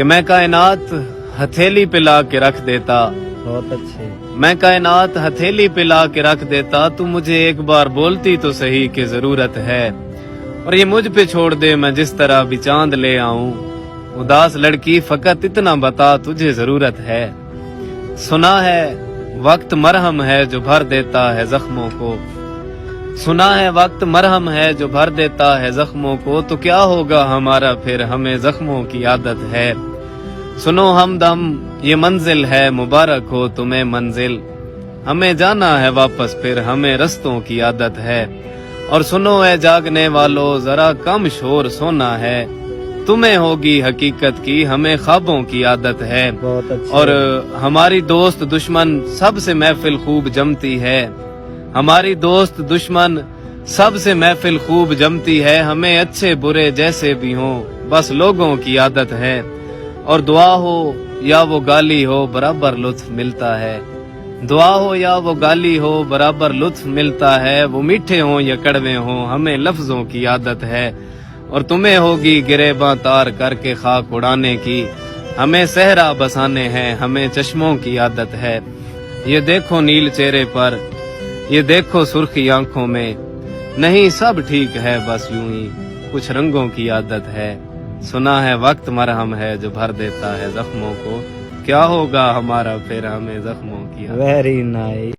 کہ میں کائنات ہتھیلی پہ لا کے رکھ دیتا، بہت اچھے. میں کائنات ہتھیلی پہ لا کے رکھ دیتا، تو مجھے ایک بار بولتی تو صحیح کہ ضرورت ہے، اور یہ مجھ پہ چھوڑ دے میں جس طرح بھی چاند لے آؤں. اداس لڑکی فقط اتنا بتا تجھے ضرورت ہے. سنا ہے وقت مرہم ہے جو بھر دیتا ہے زخموں کو، سنا ہے وقت مرہم ہے جو بھر دیتا ہے زخموں کو، تو کیا ہوگا ہمارا پھر ہمیں زخموں کی عادت ہے. سنو ہمدم یہ منزل ہے مبارک ہو تمہیں منزل، ہمیں جانا ہے واپس پھر ہمیں رستوں کی عادت ہے. اور سنو اے جاگنے والو ذرا کم شور سونا ہے، تمہیں ہوگی حقیقت کی ہمیں خوابوں کی عادت ہے. بہت اچھے. اور ہماری دوست دشمن سب سے محفل خوب جمتی ہے، ہماری دوست دشمن سب سے محفل خوب جمتی ہے، ہمیں اچھے برے جیسے بھی ہوں بس لوگوں کی عادت ہے. اور دعا ہو یا وہ گالی ہو برابر لطف ملتا ہے، دعا ہو یا وہ گالی ہو برابر لطف ملتا ہے. وہ میٹھے ہوں یا کڑوے ہوں ہمیں لفظوں کی عادت ہے. اور تمہیں ہوگی گریباں تار کر کے خاک اڑانے کی، ہمیں صحرا بسانے ہیں ہمیں چشموں کی عادت ہے. یہ دیکھو نیل چہرے پر، یہ دیکھو سرخی آنکھوں میں، نہیں سب ٹھیک ہے بس یوں ہی کچھ رنگوں کی عادت ہے. سنا ہے وقت مرہم ہے جو بھر دیتا ہے زخموں کو، کیا ہوگا ہمارا پھر ہمیں زخموں کی عادت. Very nice.